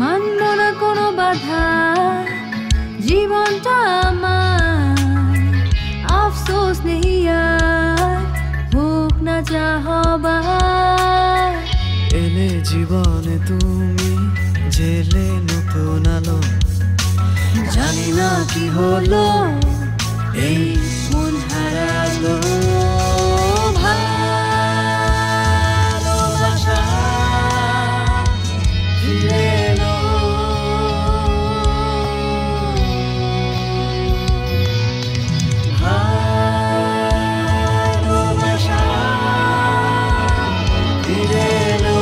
মানব না কোনো বাধা, জীবনটা আমার আফসোস নেই আর, হোক না যা হবার। এলে জীবনে তুমি, জেলে নতুন আলো, জানি না কি হলো এই মন হারালো। ভালোবাসা ফিরে এলো, ভালোবাসা ফিরে এলো।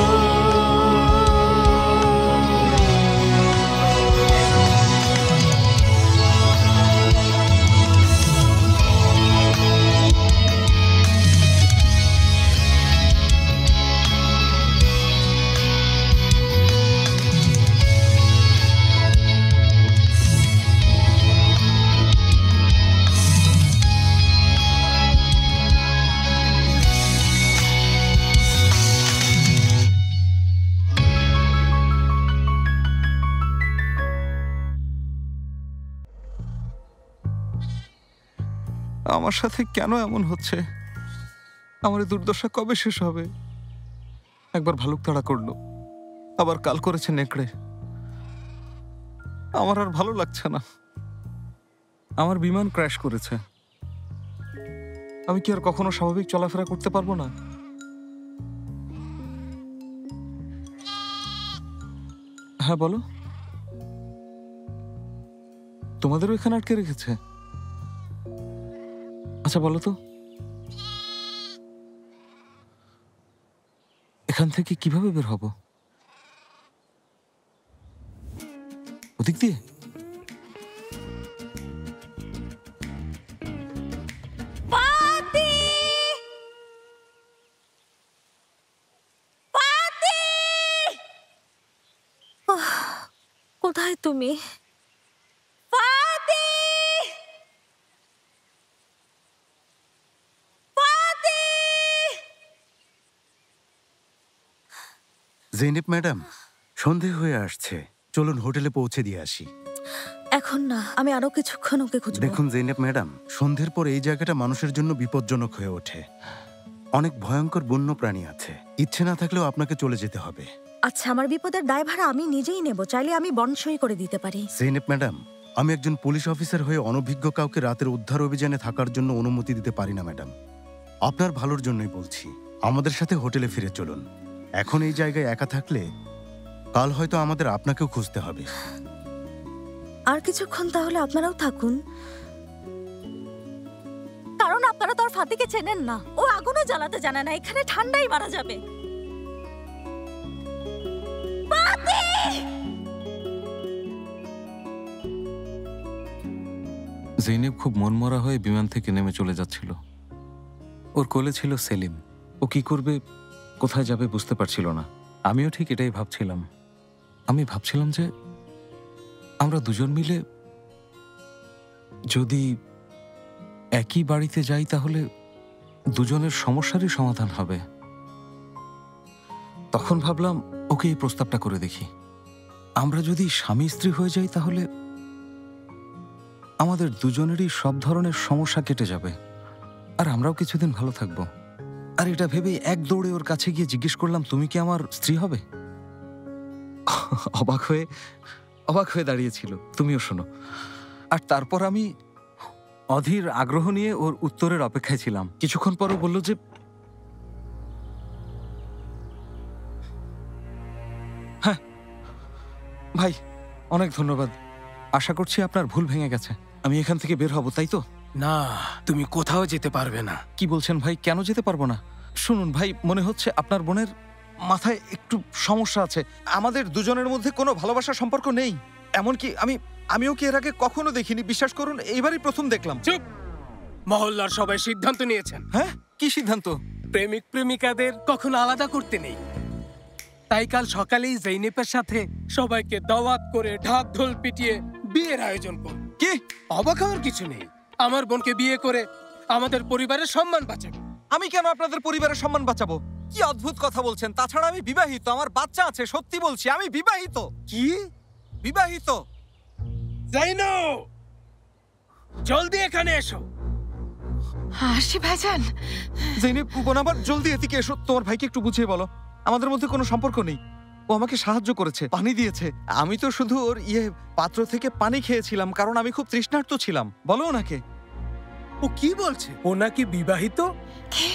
আমার সাথে কেন এমন হচ্ছে? আমার এই দুর্দশা কবে শেষ হবে? একবার ভালুক তাড়া করলো, আবার কাল করেছে নেকড়ে। আমার আর ভালো লাগছে না। আমার বিমান ক্র্যাশ করেছে। আমি কি আর কখনো স্বাভাবিক চলাফেরা করতে পারবো না? হ্যাঁ বলো, তোমাদেরও এখানে আটকে রেখেছে? আচ্ছা বলো তো, এখান থেকে কিভাবে বের হব? ওদিক দিয়ে? কোথায় তুমি? জেনেব ম্যাডাম, সন্ধে হয়ে আসছে, চলুন হোটেলে পৌঁছে দিয়ে আসি। এখন না, আমি আরো কিছুক্ষণ ওকে খুঁজবো। দেখুন জেনেব ম্যাডাম, সন্ধ্যের পর এই জায়গাটা মানুষের জন্য বিপজ্জনক হয়ে ওঠে। অনেক ভয়ঙ্কর বন্য প্রাণী আছে। ইচ্ছে না থাকলেও আপনাকে চলে যেতে হবে। আচ্ছা, আমার বিপদের দায়ভার আমি নিজেই নেব। চাইলে আমি বন্ড সই করে দিতে পারি। জেনেব ম্যাডাম, আমি একজন পুলিশ অফিসার হয়ে অনভিজ্ঞ কাউকে রাতের উদ্ধার অভিযানে থাকার জন্য অনুমতি দিতে পারি না ম্যাডাম। আপনার ভালোর জন্যই বলছি, আমাদের সাথে হোটেলে ফিরে চলুন। এখন এই জায়গায় একা থাকলে কাল হয়তো আমাদের আপনাকেও খুঁজতে হবে। আর কিছুক্ষণ তাহলে আপনারাও থাকুন, কারণ আপনারা তো আর ফাতিকে চেনেন না। ও আগুনও জ্বালাতে জানে না, এখানে ঠান্ডাই মারা যাবে। জৈনেব খুব মনমরা হয়ে বিমান থেকে নেমে চলে যাচ্ছিল। ওর কোলে ছিল সেলিম। ও কি করবে, কোথায় যাবে বুঝতে পারছিল না। আমিও ঠিক এটাই ভাবছিলাম। আমি ভাবছিলাম যে আমরা দুজন মিলে যদি একই বাড়িতে যাই তাহলে দুজনের সমস্যারই সমাধান হবে। তখন ভাবলাম ওকে এই প্রস্তাবটা করে দেখি। আমরা যদি স্বামী স্ত্রী হয়ে যাই তাহলে আমাদের দুজনেরই সব ধরনের সমস্যা কেটে যাবে, আর আমরাও কিছুদিন ভালো থাকবো। আর এটা ভেবে এক দৌড়ে ওর কাছে গিয়ে জিজ্ঞেস করলাম, তুমি কি আমার স্ত্রী হবে? অবাক হয়ে দাঁড়িয়েছিল। তুমিও শোনো। আর তারপর আমি অধীর আগ্রহ নিয়ে ওর উত্তরের অপেক্ষায় ছিলাম। কিছুক্ষণ পরও বলল যে হ্যাঁ ভাই, অনেক ধন্যবাদ। আশা করছি আপনার ভুল ভেঙে গেছে। আমি এখান থেকে বের হব, তাই তো? না, তুমি কোথাও যেতে পারবে না। কি বলছেন ভাই? কেন যেতে পারবো না? শুনুন ভাই, মনে হচ্ছে আপনার বোনের মাথায় একটু সমস্যা আছে। আমাদের দুজনের মধ্যে কোনো ভালোবাসার সম্পর্ক নেই। এমনকি আমিও কি এর আগে কখনো দেখিনি। বিশ্বাস করুন, এইবারই প্রথম দেখলাম। চুপ! মহল্লার সবাই সিদ্ধান্ত নিয়েছেন। হ্যাঁ, কি সিদ্ধান্ত? প্রেমিক প্রেমিকাদের কখনো আলাদা করতে নেই। তাই কাল সকালেই জৈনেবের সাথে সবাইকে দাওয়াত করে ঢাক ঢোল পিটিয়ে বিয়ের আয়োজন করব। কি? অবাক হওয়ার কিছু নেই। আমার বোনকে বিয়ে করে আমাদের পরিবারের সম্মান বাঁচাবে। আমি কেন আপনাদের পরিবারের সম্মান বাঁচাবো? কি অদ্ভুত কথা বলছেন? তাছাড়া আমি বিবাহিত, আমার বাচ্চা আছে। সত্যি বলছি, আমি বিবাহিত। কি? বিবাহিত। জাইনো, জলদি এখানে এসো। আসি ভাইজান। জেনেব বোনাবার, জলদি এদিকে এসো। তোমার ভাইকে একটু বুঝিয়ে বলো, আমাদের মধ্যে কোনো সম্পর্ক নেই। ও আমাকে সাহায্য করেছে, পানি দিয়েছে। আমি তো শুধু ওর পাত্র থেকে পানি খেয়েছিলাম, কারণ আমি খুব তৃষ্ণার্ত ছিলাম। বলো ওনাকে। ও কি বলছে? ও নাকি বিবাহিত? কে?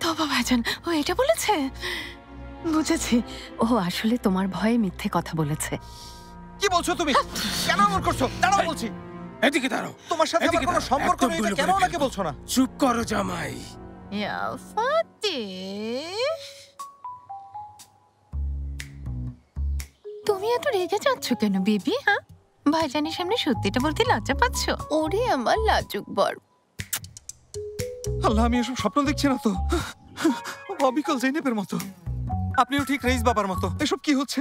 তবা ভাইজান, ও এটা বলেছে? বুঝেছি, ও আসলে তোমার ভয়ে মিথ্যে কথা বলেছে। কি বলছো তুমি? কেন এমন করছো? দাঁড়াও বলছি। এদিকে দাঁড়াও। তোমার সাথে আমার কোনো সম্পর্ক নেই, এটা কেন ওনাকে বলছো না? চুপ করো জামাই। ইয়া ফাতে, তুমি এত রেগে যাচ্ছ কেন বেবি? হ্যাঁ, ভাইজানের সামনে সত্যিটা বলতে লজ্জা পাচ্ছ? ওরে আমার লাজুক বর। আল্লাহ, আমি এসব স্বপ্ন দেখছি না তো? অবিকল জেনেবের মতো। আপনিও ঠিক রেইস বাবার মতো। এসব কি হচ্ছে?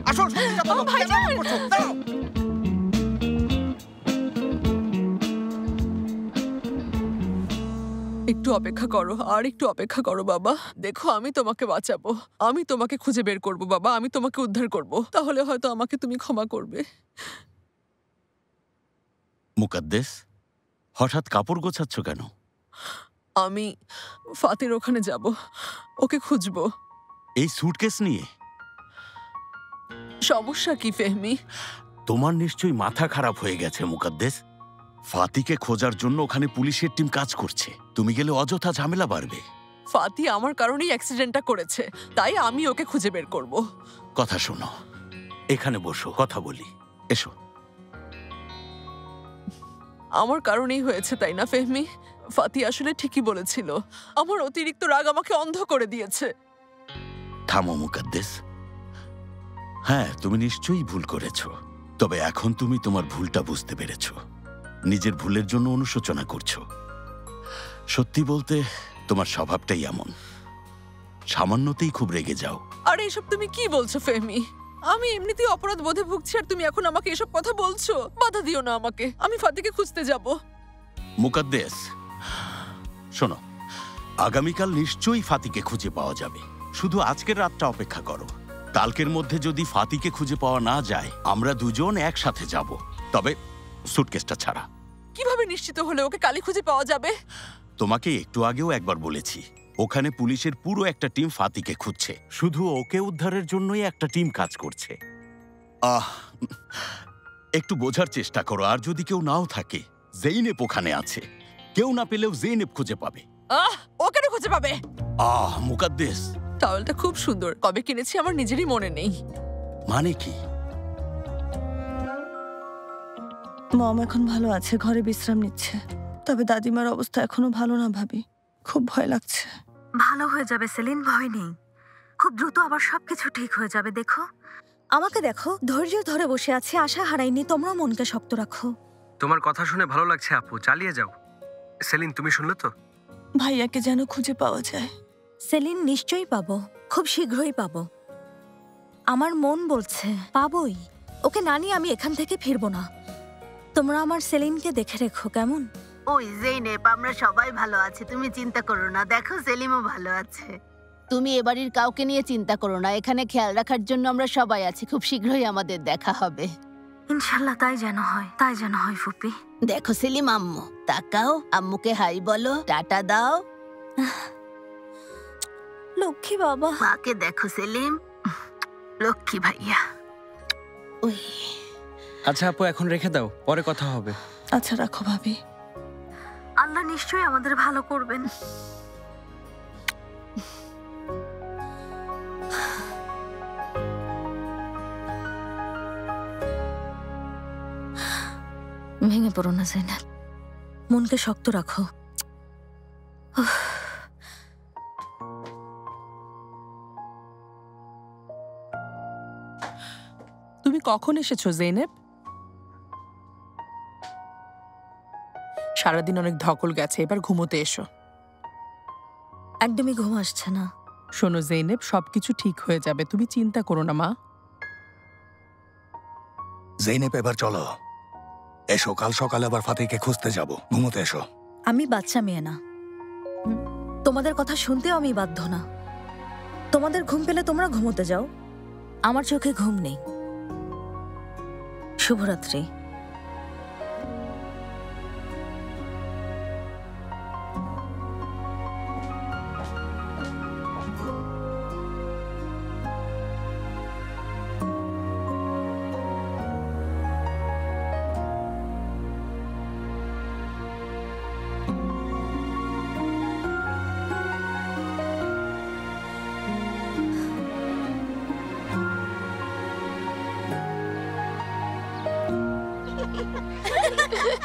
আসল সত্যিটা বলো, কেন এমন করছো? দাঁড়াও। একটু অপেক্ষা করো, আর একটু অপেক্ষা করো বাবা। দেখো, আমি তোমাকে বাঁচাবো, আমি তোমাকে খুঁজে বের করব বাবা, আমি তোমাকে উদ্ধার করব। তাহলে হয়তো আমাকে তুমি ক্ষমা করবে। মুকাদ্দেস, হঠাৎ কাপড় গোছাচ্ছ কেন? আমি ফাতির ওখানে যাব, ওকে খুঁজবো। এই সুটকেস নিয়ে? সমস্যা কি ফেহমি? তোমার নিশ্চয়ই মাথা খারাপ হয়ে গেছে মুকাদ্দেস। ফাতিকে খোঁজার জন্য ওখানে পুলিশের টিম কাজ করছে। তুমি গেলে অযথা ঝামেলা বাড়বে। ফাতি আমার কারণেই অ্যাক্সিডেন্টটা করেছে, তাই আমি ওকে খুঁজে বের করব। কথা শোনো, এখানে বসো, কথা বলি। এসো। আমার কারণেই হয়েছে, তাই না ফেহমি? ফাতি আসলে ঠিকই বলেছিল, আমার অতিরিক্ত রাগ আমাকে অন্ধ করে দিয়েছে। থামো মুকাদ্দেস। হ্যাঁ, তুমি নিশ্চয়ই ভুল করেছ, তবে এখন তুমি তোমার ভুলটা বুঝতে পেরেছ, নিজের ভুলের জন্য অনুশোচনা করছো। সত্যি বলতে তোমার স্বভাবটাই এমন, সামান্যতেই খুব রেগে যাও। আরে এসব তুমি কি বলছো ফেহমি? আমি এমনিতেই অপরাধ বোধে ভুগছি, আর তুমি এখন আমাকে এসব কথা বলছো? বাধা দিও না আমাকে, আমি ফাতিকে খুঁজতে যাব। মুকাদ্দেস শোনো, আগামীকাল নিশ্চয়ই ফাতিকে খুঁজে পাওয়া যাবে। শুধু আজকের রাতটা অপেক্ষা করো। কালকের মধ্যে যদি ফাতিকে খুঁজে পাওয়া না যায়, আমরা দুজন একসাথে যাব, তবে সুটকেসটা ছাড়া। কিভাবে নিশ্চিত হলে ওকে কালই খুঁজে পাওয়া যাবে? তোমাকে একটু আগেও একবার বলেছি, ওখানে পুলিশের পুরো একটা টিম ফাতিকে খুঁজছে। শুধু ওকে উদ্ধারের জন্যই একটা টিম কাজ করছে। একটু বোঝার চেষ্টা করো। আর যদি কেউ নাও থাকে, জেইনেব ওখানে আছে। কেউ না পেলেও জেইনেব খুঁজে পাবে। ও কেন খুঁজে পাবে? মুকাদ্দেস, টাওয়েলটা খুব সুন্দর, কবে কিনেছি আমার নিজেরই মনে নেই। মানে কি? মম এখন ভালো আছে, ঘরে বিশ্রাম নিচ্ছে। তবে দাদিমার অবস্থা এখনো ভালো না ভাবি, খুব ভয় লাগছে। ভালো হয়ে যাবে সেলিন, ভয় নেই। খুব দ্রুত আবার সবকিছু ঠিক হয়ে যাবে। দেখো আমাকে, দেখো ধৈর্য ধরে বসে আছি, আশা হারাইনি। তোমরা মনকে শক্ত রাখো। তোমার কথা শুনে ভালো লাগছে আপু, চালিয়ে যাও। সেলিন, তুমি শুনলে তো? ভাইয়াকে যেন খুঁজে পাওয়া যায়। সেলিন, নিশ্চয়ই পাবো, খুব শীঘ্রই পাবো। আমার মন বলছে পাবোই। ওকে না নিয়ে আমি এখান থেকে ফিরবো না। তোমরা আমার সেলিনকে দেখে রেখো, কেমন? ওই জেনেব, আমরা সবাই ভালো আছি, তুমি চিন্তা করো না। দেখো সেলিমও ভালো আছে। তুমি এ বাড়ির কাউকে নিয়ে চিন্তা করো না, এখানে খেয়াল রাখার জন্য আমরা সবাই আছি। খুব শীঘ্রই আমাদের দেখা হবে ইনশাল্লাহ। তাই যেন হয়, তাই যেন হয় ফুপি। দেখো সেলিম, আম্মু তাকাও, আম্মুকে হাই বলো, টাটা দাও। লক্ষ্মী বাবা। মাকে দেখো সেলিম, লক্ষ্মী ভাইয়া। ওই আচ্ছা আপু, এখন রেখে দাও, পরে কথা হবে। আচ্ছা রাখো ভাবি। আল্লাহ নিশ্চয়ই আমাদের ভালো করবেন। ভেঙে পড়ো না জেনেব, মনকে শক্ত রাখো। কখন এসেছো জেনেব? সারাদিন অনেক ধকল গেছে, এবার ঘুমোতে এসো। একদমই ঘুম আসছে না। শোনো জেনেব, সবকিছু ঠিক হয়ে যাবে, তুমি চিন্তা করো না মা। জেনেব এবার চলো, এসো, কাল সকালে আবার ফাতিকে খুঁজতে যাব। ঘুমোতে এসো। আমি বাচ্চা মেয়ে না, তোমাদের কথা শুনতেও আমি বাধ্য না। তোমাদের ঘুম পেলে তোমরা ঘুমোতে যাও, আমার চোখে ঘুম নেই। শুভরাত্রি।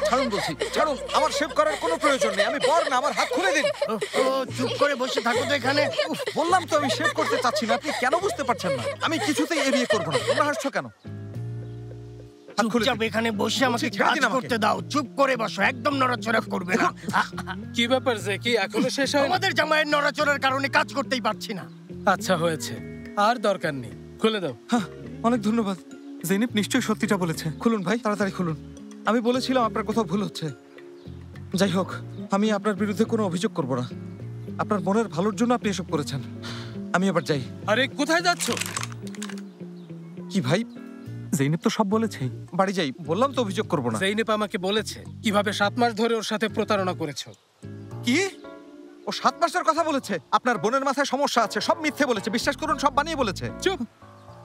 ছাড়ুন বলছি, ছাড়ুন। আমার শেভ করার কোনো প্রয়োজন নেই, আমি বর না, আমার হাত খুলে দিন। চুপ করে বসে থাকো তো এখানে। বললাম তো আমি শেভ করতে চাচ্ছি না, আপনি কেন বুঝতে পারছেন না? আমি কিছুতেই এড়িয়ে করবো না। তোমরা হাসছো কেন? চুপচাপ এখানে বসে আমাকে কাজ করতে দাও। চুপ করে বসো, একদম নড়াচড়া করবে না। কি ব্যাপার যে কি এখনো শেষ হয়? আমাদের জামাইয়ের নড়াচড়ার কারণে কাজ করতেই পারছি না। আচ্ছা হয়েছে, আর দরকার নেই, খুলে দাও। অনেক ধন্যবাদ। জেনিব নিশ্চয়ই সত্যিটা বলেছে। খুলুন ভাই, তাড়াতাড়ি খুলুন। আমি বলেছিলাম আপনার কোথাও ভুল হচ্ছে। যাই হোক, আমি আপনার বিরুদ্ধে কোনো অভিযোগ করব না। আপনার বোনের ভালোর জন্য আপনি এসব করেছেন। আমি এবার যাই। আরে কোথায় যাচ্ছ? কি ভাই, জেনিব তো সব বলেছেই। বাড়ি যাই, বললাম তো অভিযোগ করব না। জেইনেব আমাকে বলেছে কিভাবে 7 মাস ধরে ওর সাথে প্রতারণা করেছো। কি? ও 7 মাসের কথা বলেছে? আপনার বোনের মাথায় সমস্যা আছে, সব মিথ্যে বলেছে, বিশ্বাস করুন, সব বানিয়ে বলেছে। চুপ,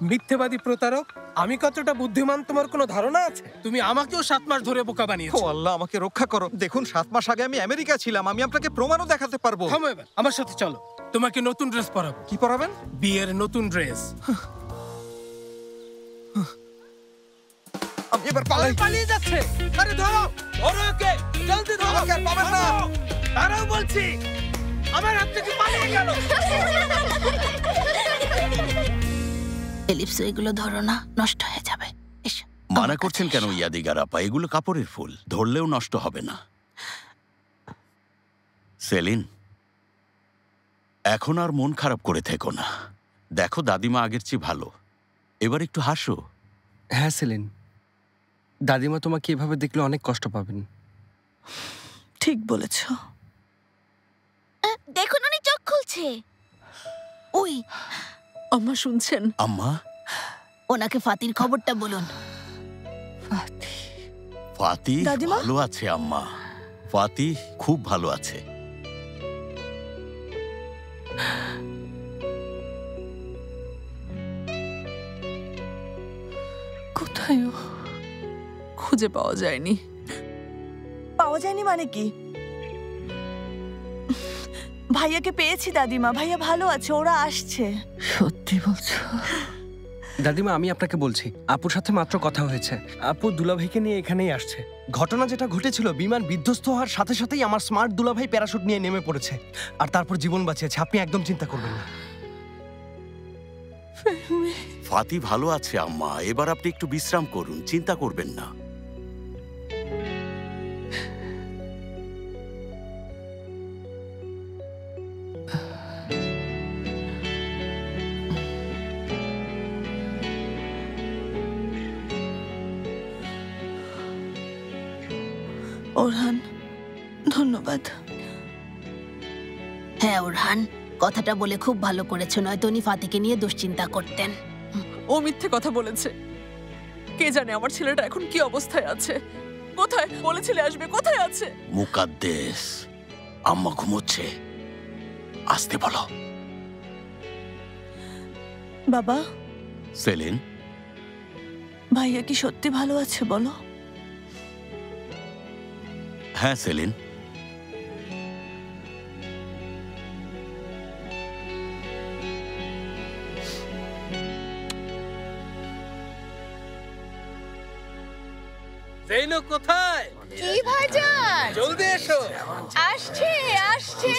মিথ্যেবাদী প্রতারক। আমি কতটা বুদ্ধিমান তোমার কোনো ধারণা আছে? তুমি আমাকেও 7 মাস ধরে বোকা বানিয়েছো। ও আল্লাহ, আমাকে রক্ষা করো। দেখুন, 7 মাস আগে আমি আমেরিকা ছিলাম, আমি আপনাকে প্রমাণও দেখাতে পারবো। থামো এবার, আমার সাথে চলো, তোমাকে নতুন ড্রেস পরাবো। কি পরাবেন? বিয়ের নতুন ড্রেস। আমি এবার পালাই। পালিয়ে যাচ্ছে। আরে ধরো, ধরো ওকে, জলদি ধরো। আমাকে আর পাবেন না। দাঁড়াও বলছি, আমার হাত থেকে পালিয়ে গেল। এলিপস, এগুলো ধরো না, নষ্ট হয়ে যাবে। মানা করছেন কেন ইয়াদিগার আপা? এগুলো কাপড়ের ফুল, ধরলেও নষ্ট হবে না। সেলিন, এখন আর মন খারাপ করে থেকো না। দেখো, দাদিমা আগের চেয়ে ভালো। এবার একটু হাসো। হ্যাঁ সেলিন, দাদিমা তোমাকে এভাবে দেখলে অনেক কষ্ট পাবেন। ঠিক বলেছ। দেখুন, উনি চোখ খুলছে। ওই আম্মা শুনছেন? আম্মা, ওনাকে ফাতির খবরটা বলুন। ফাতি দাদিমা? ভালো আছে আম্মা, ফাতি খুব ভালো আছে। কোথায় ও? খুঁজে পাওয়া যায়নি। পাওয়া যায়নি মানে কি? ভাইয়াকে পেয়েছি দাদিমা, ভাইয়া ভালো আছে, ওরা আসছে। সত্যি বলছো? দাদিমা, আমি আপনাকে বলছি, আপুর সাথে মাত্র কথা হয়েছে। আপু দুলাভাইকে নিয়ে এখানেই আসছে। ঘটনা যেটা ঘটেছিল, বিমান বিধ্বস্ত হওয়ার সাথে সাথেই আমার স্মার্ট দুলাভাই প্যারাশুট নিয়ে নেমে পড়েছে আর তারপর জীবন বাঁচিয়েছে। আপনি একদম চিন্তা করবেন না। ফাতি ভালো আছে আম্মা, এবার আপনি একটু বিশ্রাম করুন, চিন্তা করবেন না। ওরহান, ধন্যবাদ। হ্যাঁ ওরহান, কথাটা বলে খুব ভালো করেছো, নয়তো উনি ফাতিকে নিয়ে দুশ্চিন্তা করতেন। ও মিথ্যে কথা বলেছে। কে জানে আমার ছেলেটা এখন কি অবস্থায় আছে। কোথায় বলেছিলে আসবে, কোথায় আছে? মুকাদ্দেস, আম্মা ঘুমোচ্ছে, আসতে বলো। বাবা, সেলিন, ভাইয়া কি সত্যি ভালো আছে বলো? হ্যাঁ সেলিন, জেইনো কোথায়? কি ভাইজান? জলদি এসো। আসছে আসছে।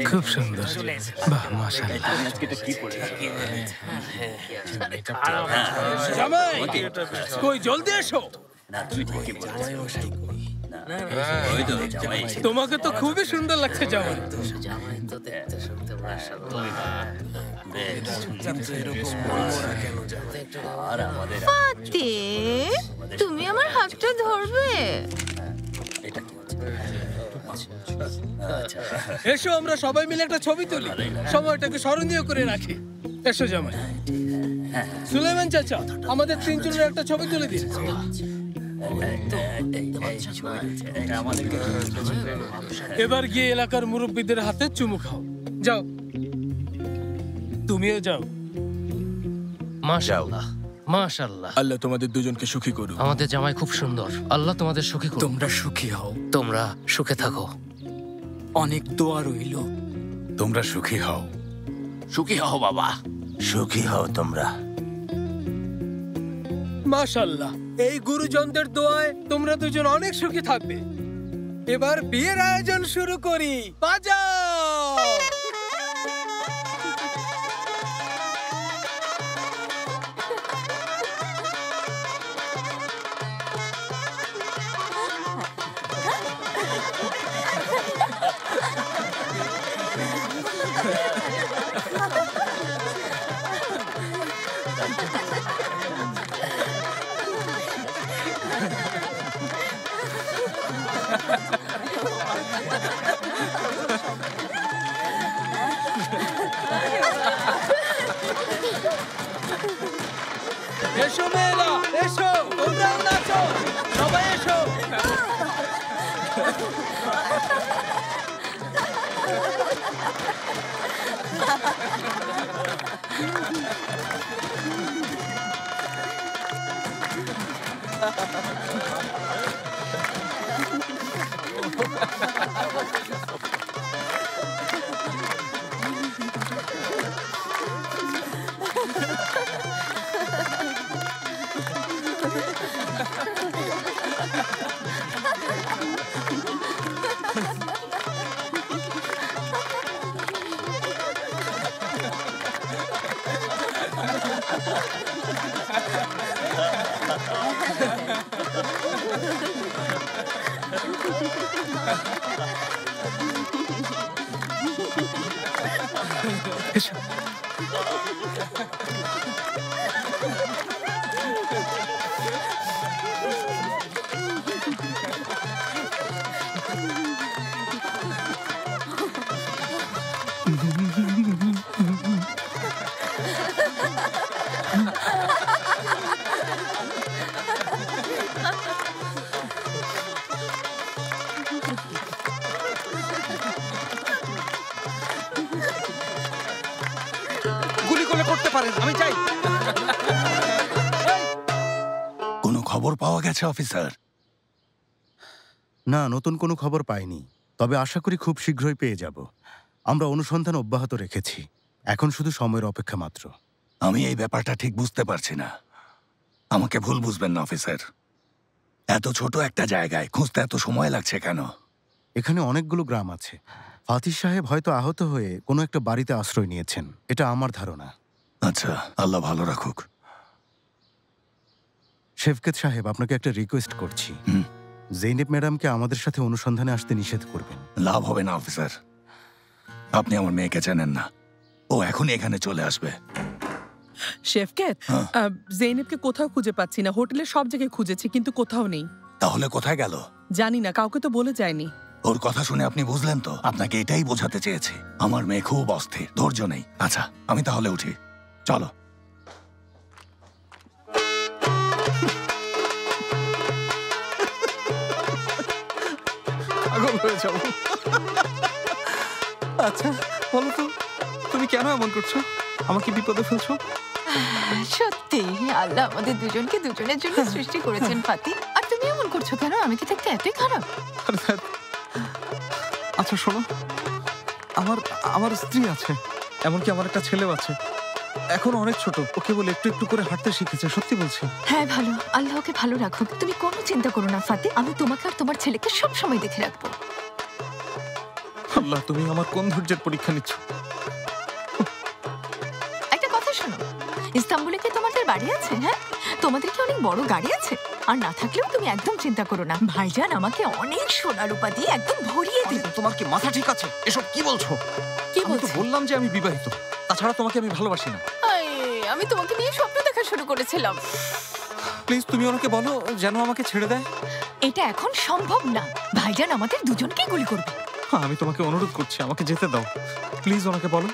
খুব সুন্দর। বাহ, মাশাআল্লাহ। জামাই, কই জলদি এসো। তোমাকে তো খুবই সুন্দর লাগছে জামাই। ফাতে, তুমি আমার হাতটা ধরবে? এসো আমরা সবাই মিলে একটা ছবি তুলি, সময়টাকে স্মরণীয় করে রাখি। এসো জামাই। সুলাইমান চাচা, আমাদের তিনজনের একটা ছবি তুলে দিন। এবার গিয়ে এলাকার মুরব্বীদের হাতে চুমু খাও। যাও, তুমিও যাও। মাশাআল্লাহ, মাশাআল্লাহ। আল্লাহ তোমাদের দুজনকে সুখী করুক। আমাদের জামাই খুব সুন্দর। আল্লাহ তোমাদের সুখী করুক। তোমরা সুখী হও। তোমরা সুখে থাকো। অনেক দোয়া রইল। তোমরা সুখী হও। সুখী হও বাবা। সুখী হও তোমরা। মাশাআল্লাহ, এই গুরুজনদের দোয়ায় তোমরা দুজন অনেক সুখী থাকবে। এবার বিয়ের আয়োজন শুরু করি। বাজাও। এসো মেয়েরা, এসো, তোমরাও নাচো, সবাই এসো। গুলি করলে করতে পারেন, আমি চাই। কোনো খবর পাওয়া গেছে অফিসার? না, নতুন কোনো খবর পাইনি, তবে আশা করি খুব শীঘ্রই পেয়ে যাব। আমরা অনুসন্ধান অব্যাহত রেখেছি, এখন শুধু সময়ের অপেক্ষা মাত্র। আমি এই ব্যাপারটা ঠিক বুঝতে পারছি না। আমাকে ভুল বুঝবেন না অফিসার। এত ছোট একটা জায়গায় খুঁজতে এত সময় লাগছে কেন? এখানে অনেকগুলো গ্রাম আছে। ফাতিহ সাহেব হয়তো আহত হয়ে কোনো একটা বাড়িতে আশ্রয় নিয়েছেন, এটা আমার ধারণা। আচ্ছা, আল্লাহ ভালো রাখুক। শেফকেত সাহেব, আপনাকে একটা রিকোয়েস্ট করছি। জেইনেব ম্যাডামকে আমাদের সাথে অনুসন্ধানে আসতে নিষেধ করবেন। লাভ হবে না অফিসার, আপনি আমার মেয়েকে চেনেন না। ও এখনই এখানে চলে আসবে। শেফকেত, জেইনেবকে কোথাও খুঁজে পাচ্ছি না। হোটেলের সব জায়গায় খুঁজেছি কিন্তু কোথাও নেই। তাহলে কোথায় গেল? জানি না, কাউকে তো বলে যায়নি। ওর কথা শুনে আপনি বুঝলেন তো? আপনাকে এটাই বোঝাতে চেয়েছি। আমার মেয়ে খুব অস্থির, ধৈর্য নেই। আচ্ছা, আমি তাহলে উঠি, চলো। পাগল হয়ে যাবো। আচ্ছা বলো তো, তুমি কেন এমন করছো? আমাকে বিপদে ফেলছো? সত্যি আল্লাহ আমাদের দুজনকে দুজনের জন্য সৃষ্টি করেছেন ফাতি। আর তুমি এমন করছো কেন? আমি কি দেখতে এতই খারাপ? আচ্ছা শোনো, আমার স্ত্রী আছে, এমনকি আমার একটা ছেলেও আছে। এখন অনেক ছোট, ও কেবল একটু একটু করে হাঁটতে শিখেছে, সত্যি বলছি। হ্যাঁ ভালো, আল্লাহকে ভালো রাখুক। তুমি কোনো চিন্তা করো না ফাতি, আমি তোমাকে আর তোমার ছেলেকে সব সময় দেখে রাখবো। আল্লাহ, তুমি আমার কোন ধৈর্যের পরীক্ষা নিচ্ছ? একটা কথা শোনো, ইস্তাম্বুলে কি তোমাদের বাড়ি আছে? হ্যাঁ, তোমাদের কি অনেক বড় গাড়ি আছে? আর না থাকলেও তুমি একদম চিন্তা করো না, ভাইজান আমাকে অনেক সোনা রূপা দিয়ে একদম ভরিয়ে দিবে। তোমার কি মাথা ঠিক আছে? এসব কি বলছো? কি আমি তো বললাম যে আমি বিবাহিত, তাছাড়া তোমাকে আমি ভালোবাসি না। আমি তোমাকে নিয়ে স্বপ্ন দেখা শুরু করেছিলাম। প্লিজ তুমি ওনাকে বলো যেন আমাকে ছেড়ে দেয়। এটা এখন সম্ভব না, ভাইজান আমাদের দুজনকে গুলি করবে। আমি তোমাকে অনুরোধ করছি, আমাকে যেতে দাও প্লিজ। ওনাকে বলো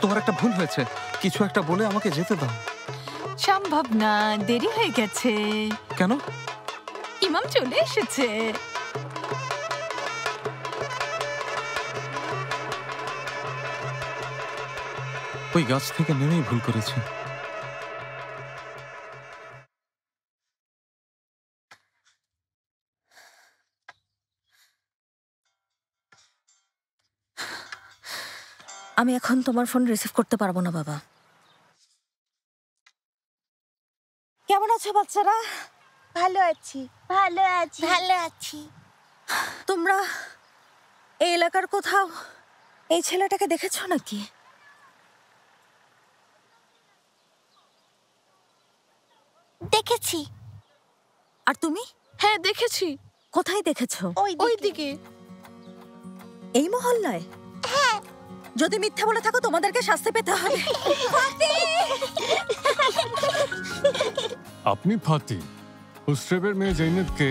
তোমার একটা ভুল হয়েছে, কিছু একটা বলে আমাকে যেতে দাও। সম্ভব না, দেরি হয়ে গেছে। কেন? ইমাম চলে এসেছে। ওই গাছ থেকে নেমেই ভুল করেছি। আমি এখন তোমার ফোন রিসিভ করতে পারবো না বাবা। কেমন আছো বাচ্চারা? ভালো আছি, ভালো আছি, ভালো আছি। তোমরা এই এলাকার কোথাও এই ছেলেটাকে দেখেছো নাকি? দেখেছি। আর তুমি? হ্যাঁ দেখেছি। কোথায় দেখেছো? ওই দিকে। এই মহল্লায়? হ্যাঁ। যদি মিথ্যা বলে থাকো তোমাদেরকে শাস্তি পেতে হবে। আপনি ফাতি হুসরেবের মেয়ে জৈনবকে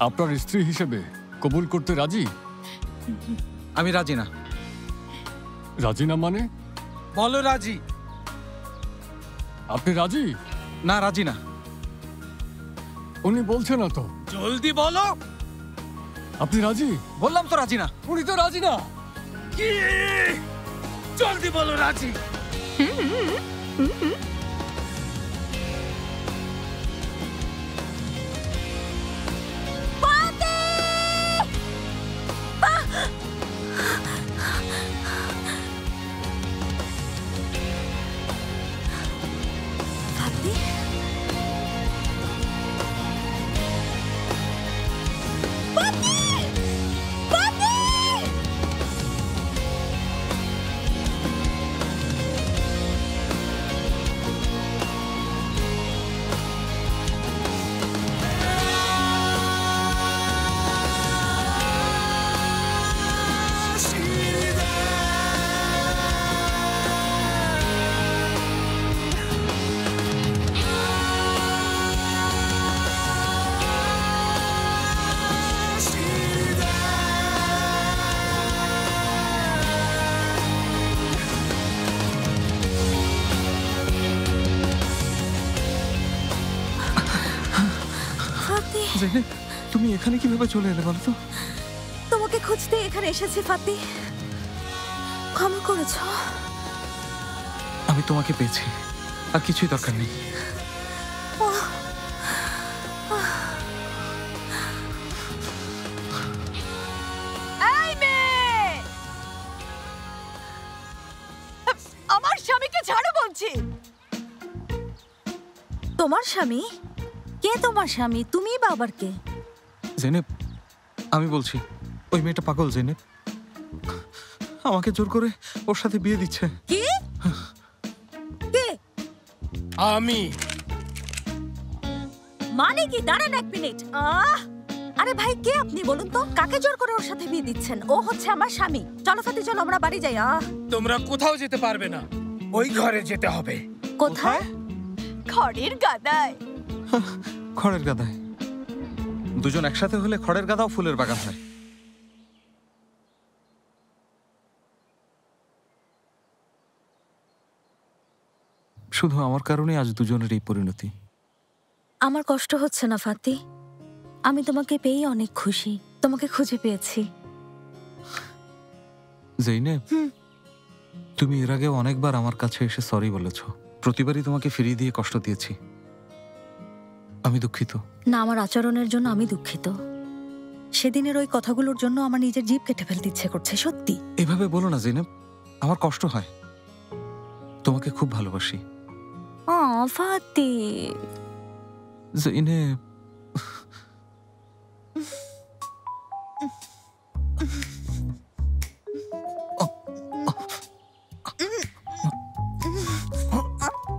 আপনার স্ত্রী হিসেবে কবুল করতে রাজি? আমি রাজি না। রাজি না মানে? বলো রাজি। আপনি রাজি? না, রাজি না। উনি বলছে না তো। জলদি বলো। আপনি রাজি? বললাম তো রাজি না। উনি তো রাজি না। কি? জলদি বলো রাজি। তুমি এখানে কিভাবে চলে এলে বলো তো? তোমাকে খুঁজতে এখানে এসেছি ফাতি, ক্ষমা করেছো? আমি তোমাকে পেয়েছি, আর কিছুই দরকার নেই। আমার স্বামীকে ছাড়ো বলছি। তোমার স্বামী? কে তোমার স্বামী? তুমি বা আবার কে? জেনেব, আমি বলছি, ওই মেয়েটা পাগল। জেনেব আমাকে জোর করে ওর সাথে বিয়ে দিচ্ছে। কি? কে? আমি। মানে কি? দাঁড়ান এক মিনিট। আরে ভাই, কে আপনি বলুন তো? কাকে জোর করে ওর সাথে বিয়ে দিচ্ছেন? ও হচ্ছে আমার স্বামী। চলো ফাতি, চলো আমরা বাড়ি যাই। তোমরা কোথাও যেতে পারবে না, ওই ঘরে যেতে হবে। কোথায়? খড়ের গাদায়। খড়ের গাদায়? দুজন একসাথে হলে খড়ের গাদাও ফুলের বাগান হয়। শুধু আমার কারণে আজ দুজনের এই পরিণতি। আমার কষ্ট হচ্ছে না ফাতি, আমি তোমাকে পেয়ে অনেক খুশি। তোমাকে খুঁজে পেয়েছি। জৈনেব, তুমি এর আগেও অনেকবার আমার কাছে এসে সরি বলেছ। প্রতিবারই তোমাকে ফিরিয়ে দিয়ে কষ্ট দিয়েছি। আমি দুঃখিত। না, আমার আচরণের জন্য আমি দুঃখিত। সেদিনের ওই কথাগুলোর জন্য আমার নিজের জিভ কেটে ফেলতে ইচ্ছে করছে। সত্যি। এভাবে বলো না জৈনেব, আমার কষ্ট হয়। তোমাকে খুব ভালোবাসি। ফাতি, জৈনেব,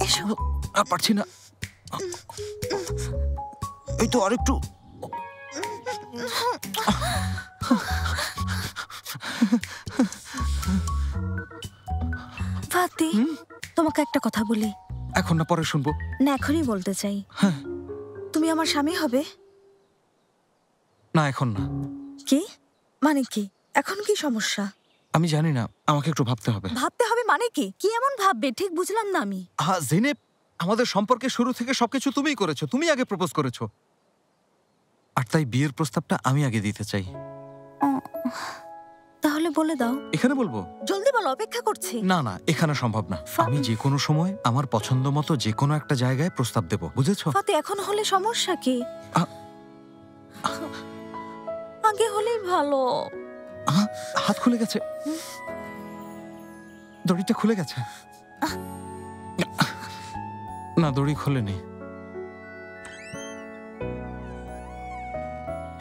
এসো। আর পারছি না, এই তো আরেকটু। ফাতি, তোমাকে একটা কথা বলি। এখন না, পরে শুনবো। না, এখনই বলতে চাই। তুমি আমার স্বামী হবে? না, এখন না। কি মানে? কি এখন কি সমস্যা? আমি জানি না, আমাকে একটু ভাবতে হবে। ভাবতে হবে মানে কি? কি এমন ভাববে? ঠিক বুঝলাম না আমি। হ্যাঁ জেনেব, আমাদের সম্পর্কে শুরু থেকে সবকিছু তুমিই করেছো, তুমি আগে প্রপোজ করেছো। আর তাই বিয়ের প্রস্তাবটা আমি আগে দিতে চাই। তাহলে বলে দাও। এখানে বলবো? জলদি বলো, অপেক্ষা করছি। না না, এখানে সম্ভব না। আমি যে কোনো সময় আমার পছন্দ মতো যে কোনো একটা জায়গায় প্রস্তাব দেব, বুঝেছো? ফাতি, এখন হলে সমস্যা কি? আগে হলেই ভালো। হাত খুলে গেছে, দড়িটা খুলে গেছে। না, দড়ি খোলেনি।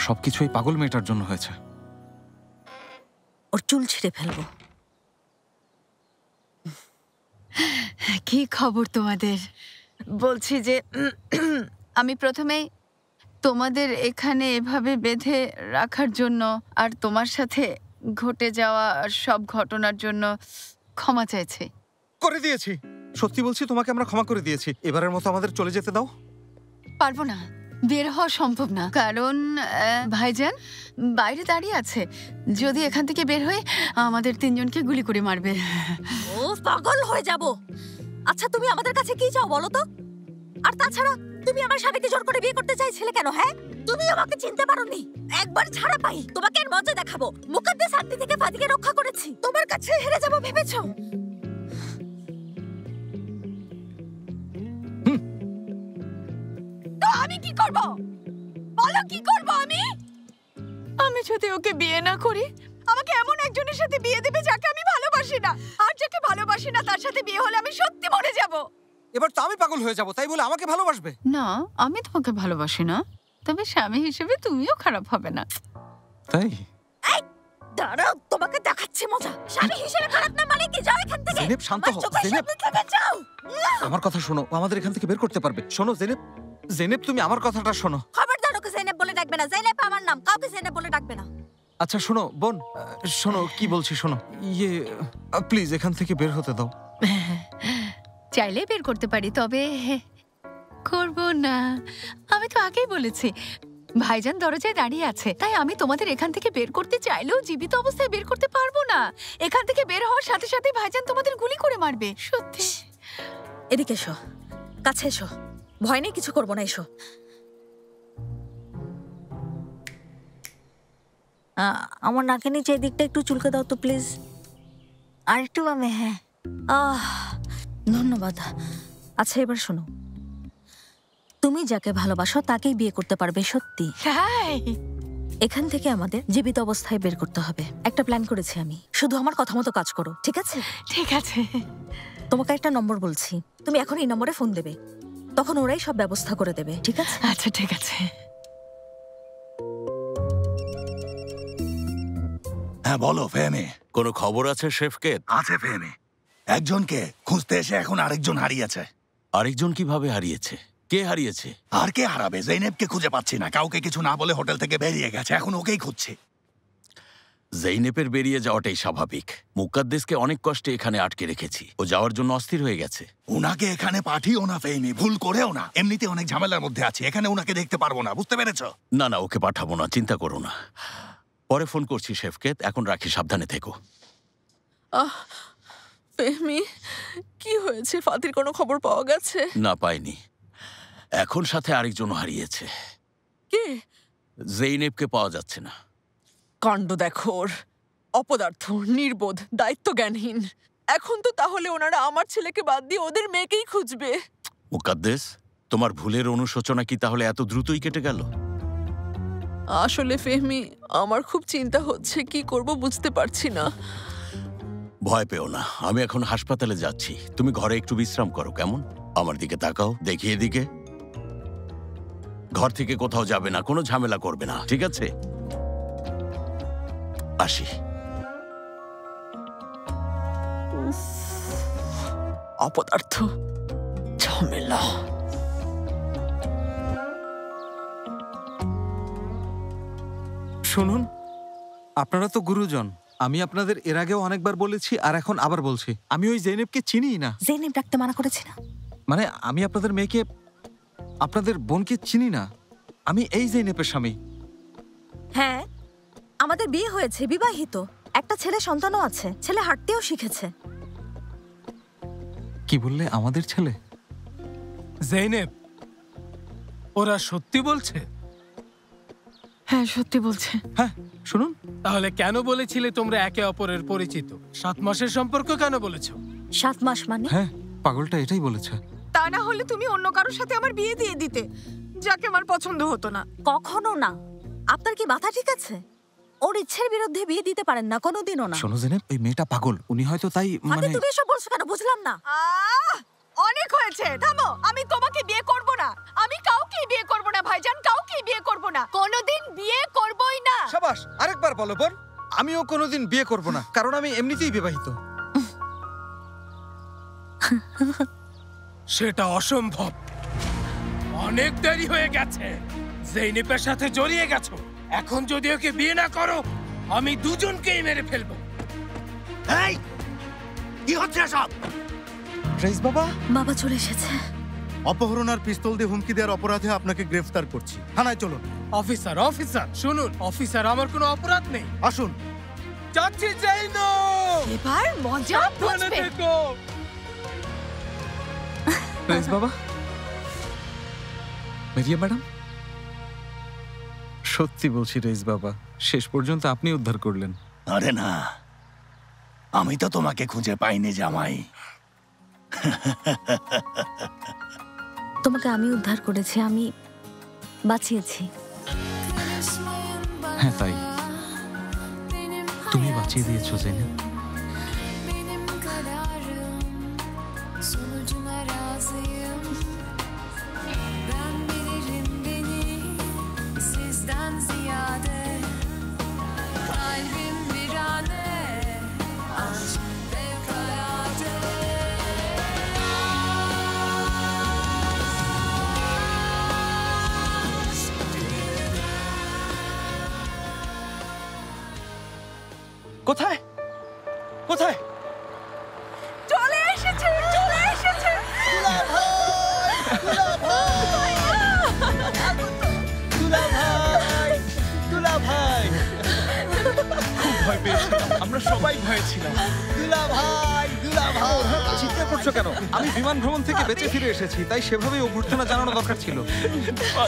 সবকিছু এই পাগল মেয়েটার জন্য হয়েছে। ওর চুল ছিঁড়ে ফেলবো। কি খবর তোমাদের? বলছি যে আমি প্রথমেই তোমাদের এখানে এভাবে বেঁধে রাখার জন্য আর তোমার সাথে ঘটে যাওয়া সব ঘটনার জন্য ক্ষমা চাইছি। করে দিয়েছি, সত্যি বলছি, তোমাকে আমরা ক্ষমা করে দিয়েছি। এবারের মতো আমাদের চলে যেতে দাও। পারবো না, বের হওয়া সম্ভব না, কারণ ভাইজান বাইরে দাঁড়িয়ে আছে। যদি এখান থেকে বের হয়ে আমাদের তিনজনকে গুলি করে মারবে। ও পাগল হয়ে যাব। আচ্ছা, তুমি আমাদের কাছে কি চাও বলো তো? আর তাছাড়া তুমি আমার স্বামীকে জোর করে বিয়ে করতে চাইছিলে কেন? হ্যাঁ, তুমি আমাকে চিনতে পারোনি। একবার ছাড়া পাই তোমাকে এর মজা দেখাবো। মুকদ্দেস শান্তি থেকে ফাতিকে রক্ষা করেছি, তোমার কাছে হেরে যাব ভেবেছো? তো আমি কি করব? বলো কি করব আমি? আমি যদি ওকে বিয়ে না করি, আমাকে এমন একজনের সাথে বিয়ে দেবে যাকে আমি ভালোবাসি না। আর যাকে ভালোবাসি না তার সাথে বিয়ে হলে আমি সত্যি মরে যাব। এবার তো আমি পাগল হয়ে যাব, তাই বলে আমাকে ভালোবাসবে? না, আমি তোমাকে ভালোবাসি না, তবে স্বামী হিসেবে তুমিও খারাপ হবে না। তাই? এই দাঁড়াও, তোমাকে দেখাচ্ছি মজা। স্বামী হিসেবে খারাপ না মানে কি? যাও এখান থেকে। জেনেব, শান্ত হও। জেনেব, যাও। আমার কথা শোনো, ও আমাদের এখান থেকে বের করতে পারবে। শোনো জেনেব, জেনেব তুমি আমার কথাটা শোনো। খবরদার ওকে জেনেব বলে ডাকবে না। জেনেব আমার নাম, কাউকে জেনেব বলে ডাকবে না। আচ্ছা শোনো বোন, শোনো কি বলছি শোনো। প্লিজ এখান থেকে বের হতে দাও। চাইলে বের করতে পারি, তবে করব না। আমি তো আগেই বলেছি, ভাইজান দরজায় দাঁড়িয়ে আছে, তাই আমি তোমাদের এখান থেকে বের করতে চাইলেও জীবিত অবস্থায় বের করতে পারবো না। এখান থেকে বের হওয়ার সাথে সাথে ভাইজান তোমাদের গুলি করে মারবে। সত্যি। এদিকে এসো, কাছে এসো। ভয় নেই, কিছু করবো না, এসো। আমার নাকের নিচে এদিকটা একটু চুলকে দাও তো প্লিজ। আর একটু বামে। হ্যাঁ, ধন্যবাদ। আচ্ছা এবার শোনো, তুমি যাকে ভালোবাসো তাকেই বিয়ে করতে পারবে। সত্যি। এখান থেকে আমাদের জীবিত অবস্থায় বের করতে হবে। একটা প্ল্যান করেছি আমি, শুধু আমার কথা মতো কাজ করো, ঠিক আছে? ঠিক আছে। তোমাকে একটা নম্বর বলছি, তুমি এখন এই নম্বরে ফোন দেবে, তখন ওরাই সব ব্যবস্থা করে দেবে, ঠিক আছে? আচ্ছা ঠিক আছে। হ্যাঁ বলো ফেহমি। কোনো খবর আছে শেফকেত? আছে ফেহমি, একজনকে খুঁজতে এসে এখন আরেকজন হারিয়েছে। আরেকজন কিভাবে হারিয়েছে? কে হারিয়েছে? আর কে হারাবে? জৈনেবকে খুঁজে পাচ্ছি না। কাউকে কিছু না বলে হোটেল থেকে বেরিয়ে গেছে, এখন ওকেই খুঁজছি। জৈনেবের বেরিয়ে যাওয়াটাই স্বাভাবিক। মুকাদ্দেসকে অনেক কষ্টে এখানে আটকে রেখেছি, ও যাওয়ার জন্য অস্থির হয়ে গেছে। ওনাকে এখানে পাঠিও না ফেহমি, ভুল করেও না। এমনিতে অনেক ঝামেলার মধ্যে আছি, এখানে ওনাকে দেখতে পারবো না, বুঝতে পেরেছো? না না, ওকে পাঠাবো না, চিন্তা করো না। পরে ফোন করছি শেফকেত, এখন রাখি, সাবধানে থেকো। ফেহমি, কি হয়েছে? ফাতির কোনো খবর পাওয়া গেছে? না, পাইনি। এখন সাথে আরেকজন হারিয়েছে। কে? জৈনেবকে পাওয়া যাচ্ছে না। কাণ্ড দেখো ওর, অপদার্থ, নির্বোধ, দায়িত্ব জ্ঞানহীন। এখন তো তাহলে ওনারা আমার ছেলেকে বাদ দিয়ে ওদের মেয়েকেই খুঁজবে। মুকাদ্দেস, তোমার ভুলের অনুশোচনা কি তাহলে এত দ্রুতই কেটে গেল? আসলে ফেহমি, আমার খুব চিন্তা হচ্ছে, কি করব বুঝতে পারছি না। ভয় পেও না, আমি এখন হাসপাতালে যাচ্ছি। তুমি ঘরে একটু বিশ্রাম করো, কেমন? আমার দিকে তাকাও, দেখি এদিকে। ঘর থেকে কোথাও যাবে না, কোনো ঝামেলা করবে না, ঠিক আছে? আসি। অপদার্থ, ঝামেলা। শুনুন, আপনারা তো গুরুজন। আমি আপনাদের এর আগেও অনেকবার বলেছি আর এখন আবার বলছি, আমি ওই জেনেবকে চিনিই না। জেনেব ডাকতে মানা করেছি না। মানে আমি আপনাদের মেয়েকে, আপনাদের বোনকে চিনি না। আমি এই জেনেবের স্বামী। হ্যাঁ, আমাদের বিয়ে হয়েছে, বিবাহিত, একটা ছেলে সন্তানও আছে, ছেলে হাঁটতেও শিখেছে। কি বললে? আমাদের ছেলে? জেনেব, ওরা সত্যি বলছে? হ্যাঁ, সত্যি বলছে। হ্যাঁ, শুনুন। তাহলে কেন বলেছিলে তোমরা একে অপরের পরিচিত? 7 মাসের সম্পর্ক কেন বলেছো? 7 মাস মানে? হ্যাঁ, পাগলটা এটাই বলেছে। তা না হলে তুমি অন্য কারোর সাথে আমার বিয়ে দিয়ে দিতে, যাকে আমার পছন্দ হতো না। কখনো না। আপনার কি মাথা ঠিক আছে? ওর ইচ্ছের বিরুদ্ধে বিয়ে দিতে পারেন না, কোনোদিনও না। শোনো জেনেব, ওই মেয়েটা পাগল। উনি হয়তো তাই মানে। তুমি এসব বলছো কেন? বুঝলাম না। অনেক হয়েছে, থামো। আমি তোমাকে বিয়ে করব না, আমি কাউকেই বিয়ে করব না ভাইজান, কাউকেই বিয়ে করব না, কোনোদিন বিয়ে করবই না। শাবাশ, আরেকবার বলো বোন। আমিও কোনোদিন বিয়ে করব না, কারণ আমি এমনিতেই বিবাহিত। সেটা অসম্ভব। অনেক দেরি হয়ে গেছে। জেনেবের সাথে জড়িয়ে গেছো। এখন যদি ওকে বিয়ে না করো, আমি দুজনকেই মেরে ফেলবো। এই, কি হচ্ছে সব? রেইস বাবা? বাবা চলে এসেছে। অপহরণ আর পিস্তল দিয়ে হুমকি দেওয়ার অপরাধে আপনাকে গ্রেফতার করছি। থানায় চলুন। অফিসার, অফিসার শুনুন। অফিসার, আমার কোনো অপরাধ নেই। আসুন। যাচ্ছি জেনেব। এবার মজা বুঝবে। রেইস বাবা, মেরিয়া ম্যাডাম, সত্যি বলছি রেইস বাবা, শেষ পর্যন্ত আপনি উদ্ধার করলেন। আরে না, আমি তো তোমাকে খুঁজে পাইনি জামাই। তোমাকে আমি উদ্ধার করেছি, আমি বাঁচিয়েছি। হ্যাঁ তাই, তুমি বাঁচিয়ে দিয়েছো জেনেব। কোথায় কোথায়? চলে এসেছে, চলে এসেছে। খুব ভয় পেয়েছিলাম, আমরা সবাই ভয়ে ছিলাম। চিন্তা করছো কেন? আমি বিমান ভ্রমণ থেকে বেঁচে ফিরে এসেছি, তাই সেভাবেই অভ্যর্থনা জানানো দরকার ছিল।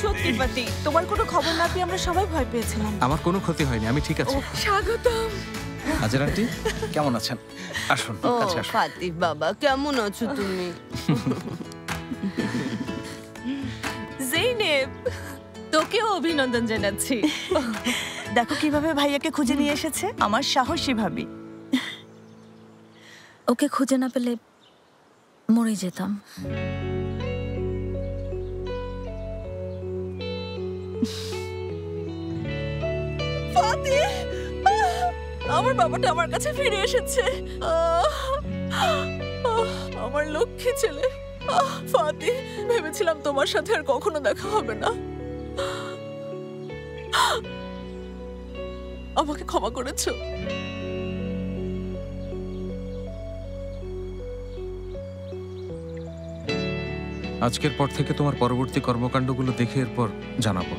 সত্যি পাতি, তোমার কোনো খবর না পেয়ে আমরা সবাই ভয় পেয়েছিলাম। আমার কোনো ক্ষতি হয়নি, আমি ঠিক আছি। স্বাগতম। হাজার আন্টি, কেমন আছেন? আসুন, কাছে আসুন। ফাতি বাবা, কেমন আছো তুমি? জেনেব, তোকেও অভিনন্দন জানাচ্ছি। দেখো কিভাবে ভাইয়াকে খুঁজে নিয়ে এসেছে, আমার সাহসী ভাবি। ওকে খুঁজে না পেলে মরে যেতাম। ফাতি, আমার বাবাটা আমার কাছে ফিরে এসেছে। আমার লক্ষ্মী ছেলে। ফাতি, ভেবেছিলাম তোমার সাথে আর কখনো দেখা হবে না। আমাকে ক্ষমা করেছো? আজকের পর থেকে তোমার পরবর্তী কর্মকাণ্ডগুলো দেখে এরপর জানাবো।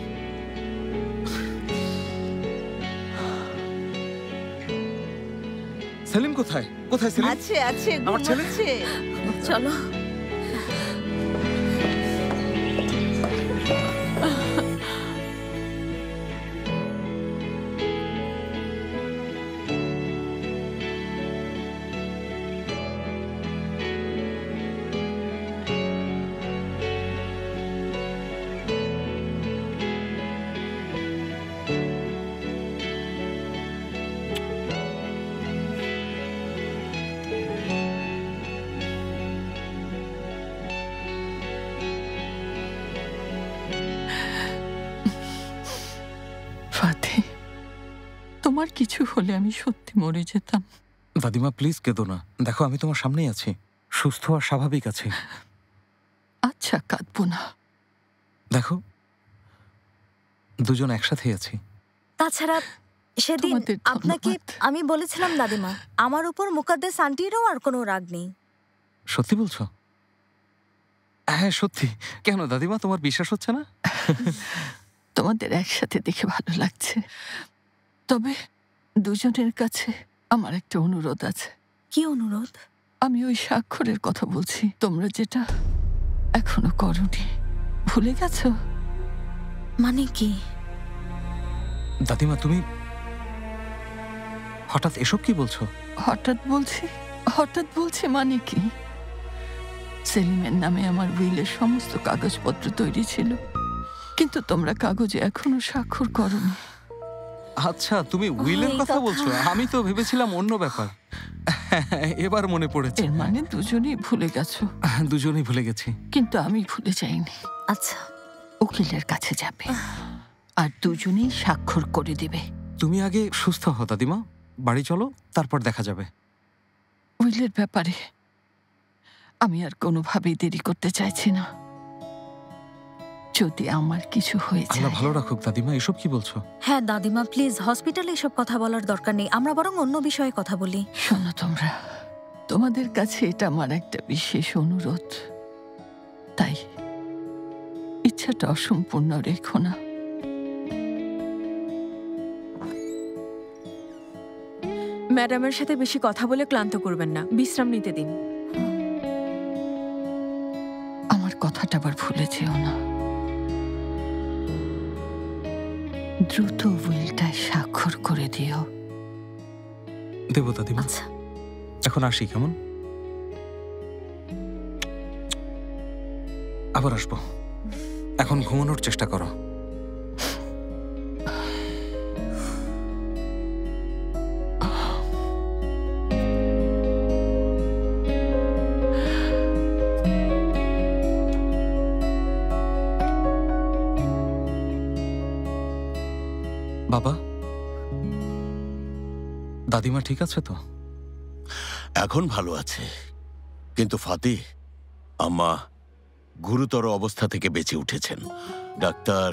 সেলিম কোথায়? কোথায় সেলিম? আছে আছে, আমার ছেলে? চলো। তোমার কিছু হলে আমি সত্যি মরে যেতাম। দাদিমা প্লিজ কেঁদো না, দেখো আমি তোমার সামনেই আছি, সুস্থ আর স্বাভাবিক আছি। আচ্ছা, কাঁদবো না। দেখো দুজন একসাথেই আছি। তাছাড়া সেদিন আপনাকে আমি বলেছিলাম দাদিমা, আমার উপর মুকাদ্দেস আন্টিরও আর কোনো রাগ নেই। সত্যি বলছো? হ্যাঁ সত্যি। কেন দাদিমা, তোমার বিশ্বাস হচ্ছে না? তোমাদের একসাথে দেখে ভালো লাগছে, তবে দুজনের কাছে আমার একটা অনুরোধ আছে। কি অনুরোধ? আমি ওই স্বাক্ষরের কথা বলছি, তোমরা যেটা এখনো করোনি, ভুলে গেছো? মানে কি? দাদিমা তুমি হঠাৎ এসব কি বলছো? হঠাৎ বলছি মানে কি? সেলিমের নামে আমার উইলের সমস্ত কাগজপত্র তৈরি ছিল, কিন্তু তোমরা কাগজে এখনো স্বাক্ষর করোনি। আচ্ছা, তুমি উইলের কথা বলছো? আমি তো ভেবেছিলাম অন্য ব্যাপার। এবার মনে পড়েছে। এর মানে দুজনেই ভুলে গেছো? দুজনেই ভুলে গেছি। কিন্তু আমি ভুলে যাইনি। আচ্ছা, উকিলের কাছে যাবে আর দুজনেই স্বাক্ষর করে দেবে। তুমি আগে সুস্থ হও দাদিমা, বাড়ি চলো, তারপর দেখা যাবে। উইলের ব্যাপারে আমি আর কোনোভাবেই দেরি করতে চাইছি না। যদি আমার কিছু হয়ে যায়। আল্লাহ ভালো রাখুক দাদিমা, এসব কি বলছো? হ্যাঁ দাদিমা প্লিজ, হসপিটালে এসব কথা বলার দরকার নেই, আমরা বরং অন্য বিষয়ে কথা বলি। শোনো তোমরা, তোমাদের কাছে এটা আমার একটা বিশেষ অনুরোধ, তাই ইচ্ছাটা অসম্পূর্ণ রেখো না। ম্যাডামের সাথে বেশি কথা বলে ক্লান্ত করবেন না, বিশ্রাম নিতে দিন। আমার কথাটা আবার ভুলে যেও না। দ্রুত উইলটায় স্বাক্ষর করে দিও। দেব দাদিমা। আচ্ছা, এখন আসি, কেমন? আবার আসবো। এখন ঘুমানোর চেষ্টা করো। বাবা, দাদিমা ঠিক আছে তো? এখন ভালো আছে, কিন্তু ফাতি আম্মা গুরুতর অবস্থা থেকে বেঁচে উঠেছেন। ডাক্তার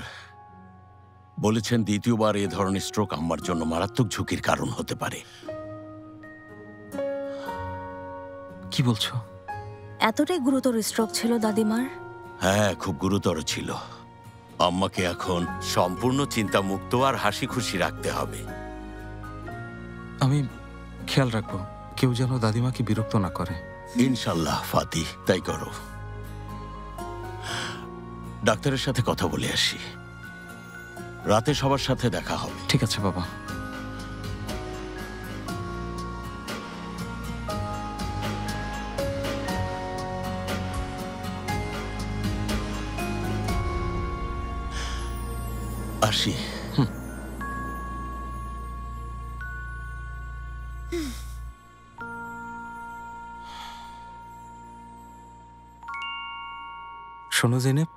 বলেছেন দ্বিতীয়বার এ ধরনের স্ট্রোক আম্মার জন্য মারাত্মক ঝুঁকির কারণ হতে পারে। কি বলছো? এতটাই গুরুতর স্ট্রোক ছিল দাদিমার? হ্যাঁ, খুব গুরুতর ছিল। আম্মাকে এখন সম্পূর্ণ চিন্তামুক্ত আর হাসি খুশি রাখতে হবে। আমি খেয়াল রাখবো, কেউ যেন দাদিমাকে বিরক্ত না করে। ইনশাল্লাহ ফাতি, তাই করো। ডাক্তারের সাথে কথা বলে আসি, রাতে সবার সাথে দেখা হবে। ঠিক আছে বাবা। আসি। শোনো জেনেব,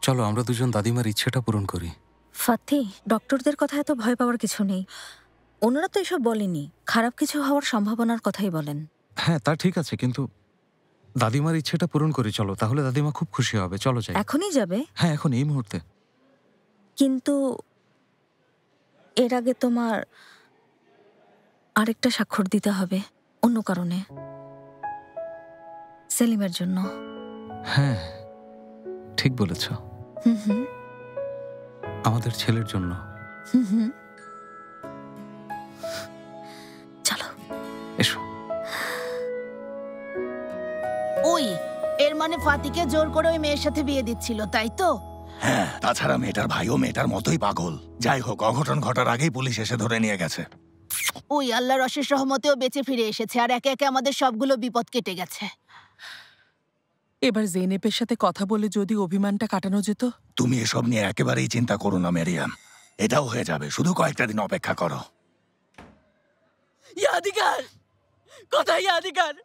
চলো আমরা দুজন দাদিমার ইচ্ছেটা পূরণ করি। ফাতি, ডক্টরদের কথা এত ভয় পাওয়ার কিছু নেই, ওনারা তো এসব বলেনি, খারাপ কিছু হওয়ার সম্ভাবনার কথাই বলেন। হ্যাঁ তা ঠিক আছে, কিন্তু দাদিমার ইচ্ছেটা পূরণ করি চলো, তাহলে দাদিমা খুব খুশি হবে। চলো যাই। এখনই যাবে? হ্যাঁ, এখন এই মুহূর্তে। কিন্তু এর আগে তোমার আরেকটা স্বাক্ষর দিতে হবে, অন্য কারণে, সেলিমের জন্য। হ্যাঁ ঠিক বলেছ, আমাদের ছেলের জন্য। চলো এসো। ওই এর মানে ফাতিকে জোর করে ওই মেয়ের সাথে বিয়ে দিচ্ছিল, তাই তো? হ্যাঁ, তাছাড়া মেয়েটার ভাইও মেয়েটার মতোই পাগল। যাই হোক, অঘটন ঘটার আগেই পুলিশ এসে ধরে নিয়ে গেছে। ওই আল্লাহর অশেষ রহমতেও বেঁচে ফিরে এসেছে, আর একে একে আমাদের সবগুলো বিপদ কেটে গেছে। এবার জেনেপের সাথে কথা বলে যদি অভিমানটা কাটানো যেত। তুমি এসব নিয়ে একেবারেই চিন্তা করো না মেরিয়াম, এটাও হয়ে যাবে, শুধু কয়েকটা দিন অপেক্ষা করো। ইয়াদিকার কোথায়? ইয়াদিকার,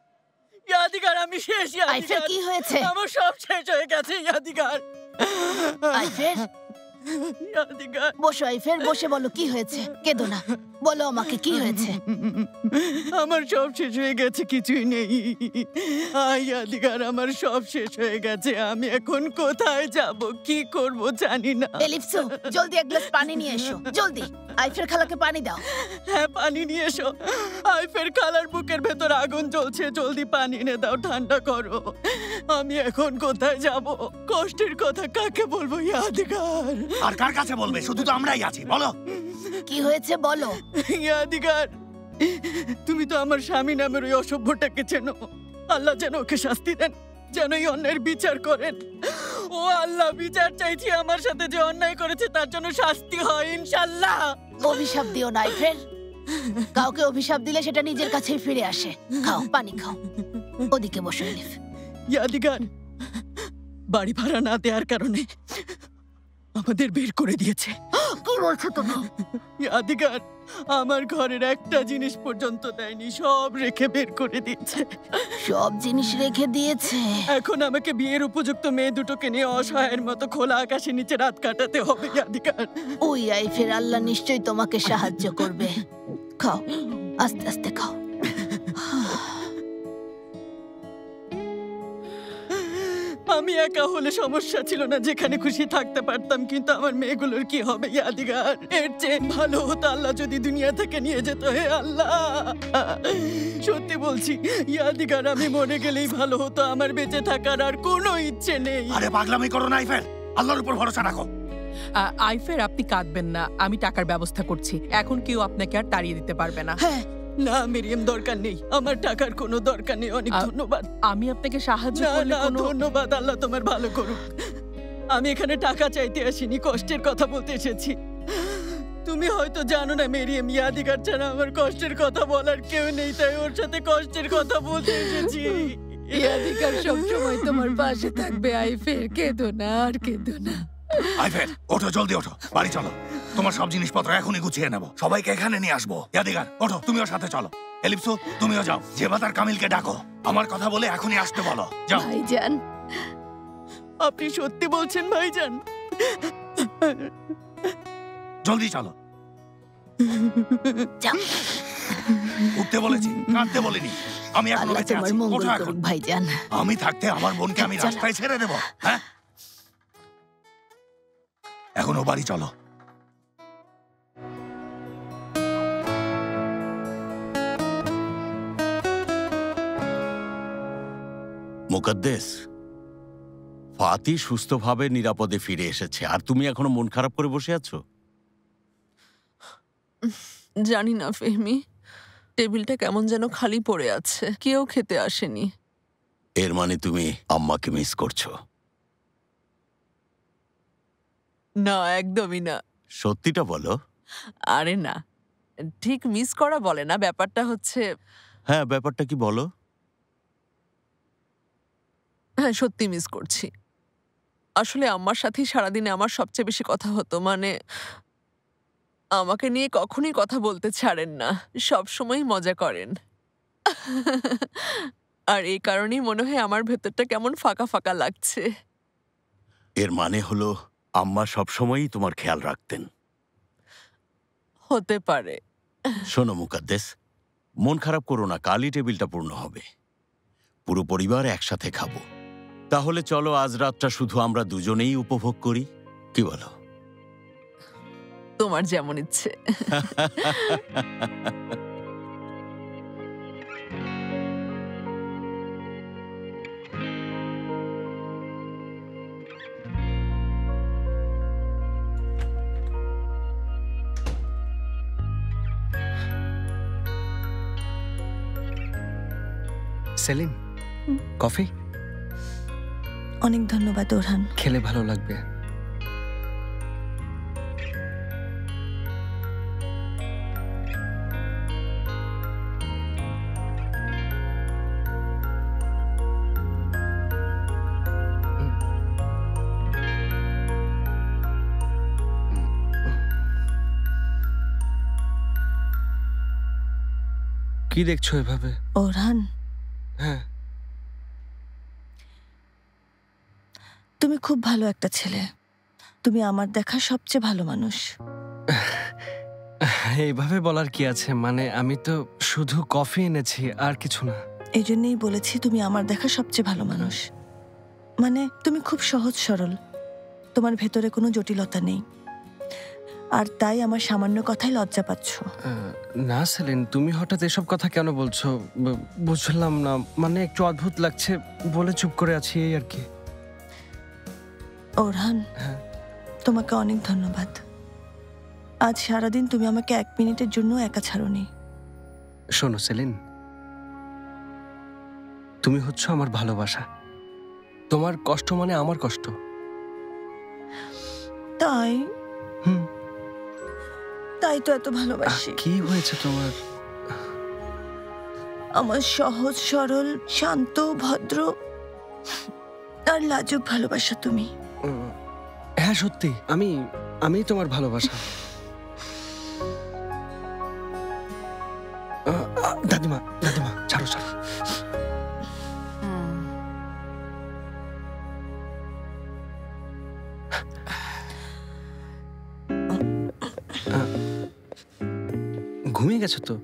ইয়াদিকার আমি শেষ। আইফের কি হয়েছে? আমার সব শেষ হয়ে গেছে ইয়াদিকার। আইফের বসো আইফের, বসে বলো কি হয়েছে। কেঁদো না, বলো আমাকে কি হয়েছে। আমার সব শেষ হয়ে গেছে, কিছুই নেই। ইয়াদিগার, আমার সব শেষ হয়ে গেছে। আমি এখন কোথায় যাব, কি করব জানি না। এলিফসু, জলদি এক গ্লাস পানি নিয়ে এসো, জলদি। আইফের খালাকে পানি দাও। হ্যাঁ, পানি নিয়ে এসো। আইফের খালার বুকের ভেতর আগুন জ্বলছে, জলদি পানি এনে দাও, ঠান্ডা করো। আমি এখন কোথায় যাব, কষ্টের কথা কাকে বলবো ইয়াদিগার? আর কার কাছে বলবে? শুধু তো আমরাই আছি, বলো কি হয়েছে বলো। ইয়াদিগার, তুমি তো আমার স্বামী নামের ওই অসভ্যটাকে চেনো। আল্লাহ যেন ওকে শাস্তি দেন, যেন এই অন্যায়ের বিচার করেন। ও আল্লাহ, বিচার চাইছি, আমার সাথে যে অন্যায় করেছে তার জন্য শাস্তি হয় ইনশাআল্লাহ। অভিশাপ দিও না আইফের, কাউকে অভিশাপ দিলে সেটা নিজের কাছেই ফিরে আসে। খাও, পানি খাও। ওদিকে বসো এলিফ। ইয়াদিগার, বাড়ি ভাড়া না দেওয়ার কারণে আমাদের বের করে দিয়েছে। কি বলছো তুমি? ইয়াদিগার, আমার ঘরের একটা জিনিস পর্যন্ত দেয়নি, সব রেখে বের করে দিয়েছে। সব জিনিস রেখে দিয়েছে? এখন আমাকে বিয়ের উপযুক্ত মেয়ে দুটোকে নিয়ে অসহায়ের মতো খোলা আকাশের নিচে রাত কাটাতে হবে ইয়াদিগার। ওই আইফের, আল্লাহ নিশ্চয়ই তোমাকে সাহায্য করবে। খাও, আস্তে আস্তে খাও। আমি একা হলে সমস্যা ছিল না, যেখানে খুশি থাকতে পারতাম, কিন্তু আমার মেয়েগুলোর কি হবে ইয়াদিগার? এর চেয়ে ভালো হতো আল্লাহ যদি দুনিয়া থেকে নিয়ে যেত। হে আল্লাহ, সত্যি বলছি ইয়াদিগার, আমি মরে গেলেই ভালো হতো। আমার বেঁচে থাকার আর কোনো ইচ্ছে নেই। আরে পাগলামি করো না আইফের, আল্লাহর উপর ভরসা রাখো। আইফের, আপনি কাঁদবেন না, আমি টাকার ব্যবস্থা করছি। এখন কেউ আপনাকে আর তাড়িয়ে দিতে পারবে না। না মেরিয়াম, দরকার নেই, আমার টাকার কোনো দরকার নেই। অনেক ধন্যবাদ। আমি আপনাকে সাহায্য না করলে না, ধন্যবাদ, আল্লাহ তোমার ভালো করুক। আমি এখানে টাকা চাইতে আসিনি, কষ্টের কথা বলতে এসেছি। তুমি হয়তো জানো না মেরিয়াম, ইয়াদিগার ছাড়া আমার কষ্টের কথা বলার কেউ নেই, তাই ওর সাথে কষ্টের কথা বলতে এসেছি। ইয়াদিগার সবসময় তোমার পাশে থাকবে আইফের, কেঁদো না আর কেঁদো না। আইফের, ওঠো, জলদি ওঠো, বাড়ি চলো। তোমার সব জিনিসপত্র এখনই গুছিয়ে নেবো, সবাইকে এখানে নিয়ে আসবো। ইয়াদিগার, ওঠো, তুমিও সাথে চলো। এলিপসু, তুমিও যাও, জেবাতার কামিলকে ডাকো, আমার কথা বলে এখনই আসতে বলো। যাও। ভাইজান, আপনি সত্যি বলছেন ভাইজান? জলদি চলো। উঠতে বলেছি, কাঁদতে বলিনি। আমি এখন আল্লাহ বেঁচে তোমার আছি, মঙ্গল ওঠো এখন। করুক ভাইজান। আমি থাকতে আমার বোনকে আমি রাস্তায় ছেড়ে দেবো? হ্যাঁ, এখনো বাড়ি চলো। মুকদ্দেস, ফাতি সুস্থভাবে নিরাপদে ফিরে এসেছে, আর তুমি এখনো মন খারাপ করে বসে আছো? জানি না ফেহমি, টেবিলটা কেমন যেন খালি পড়ে আছে, কেউ খেতে আসেনি। এর মানে তুমি আম্মাকে মিস করছো? না, একদমই না। সত্যিটা বলো। আরে না, ঠিক মিস করা বলে না, ব্যাপারটা হচ্ছে। হ্যাঁ, ব্যাপারটা কি বলো? হ্যাঁ, সত্যি মিস করছি। আসলে আম্মার সাথেই সারাদিনে আমার সবচেয়ে বেশি কথা হতো। মানে আমাকে নিয়ে কখনই কথা বলতে ছাড়েন না, সব সময় মজা করেন। আর এই কারণেই মনে হয় আমার ভেতরটা কেমন ফাঁকা ফাঁকা লাগছে। এর মানে হলো আম্মা সবসময়ই তোমার খেয়াল রাখতেন। হতে পারে। শোনো মুকদ্দেস, মন খারাপ করো না, কালই টেবিলটা পূর্ণ হবে, পুরো পরিবার একসাথে খাবো। তাহলে চলো আজ রাতটা শুধু আমরা দুজনেই উপভোগ করি, কি বলো? তোমার যেমন ইচ্ছে। সেলিম, কফি? অনেক ধন্যবাদ ওরহান। খেলে ভালো লাগবে। কি দেখছো এভাবে? ওরহান, হ্যাঁ, তুমি খুব ভালো একটা ছেলে। তুমি আমার দেখা সবচেয়ে ভালো মানুষ। এইভাবে বলার কি আছে, মানে আমি তো শুধু কফি এনেছি আর কিছু না। এই জন্যই বলেছি তুমি আমার দেখা সবচেয়ে ভালো মানুষ। মানে তুমি খুব সহজ সরল, তোমার ভেতরে কোনো জটিলতা নেই, আর তাই আমার সামান্য কথায় লজ্জা পাচ্ছ। না সেলিন, তুমি হঠাৎ এসব কথা কেন বলছো? বুঝলাম না, মানে একটু অদ্ভুত লাগছে বলে চুপ করে আছি, এই আর কি। ওরহান, তোমাকে অনেক ধন্যবাদ। আজ সারাদিন তুমি আমাকে 1 মিনিটের জন্য একা ছাড়োনি। শোনো সেলিন, তুমি হচ্ছ আমার ভালোবাসা। তোমার কষ্ট মানে আমার কষ্ট। তাই তাই তো এত ভালোবাসি। কি হয়েছে তোমার? আমার সহজ সরল, শান্ত, ভদ্র আর লাজুক ভালোবাসা তুমি। হ্যাঁ সত্যি, আমি তোমার ভালোবাসা। দাদিমা ছাড়ো। ঘুমিয়ে গেছো তো?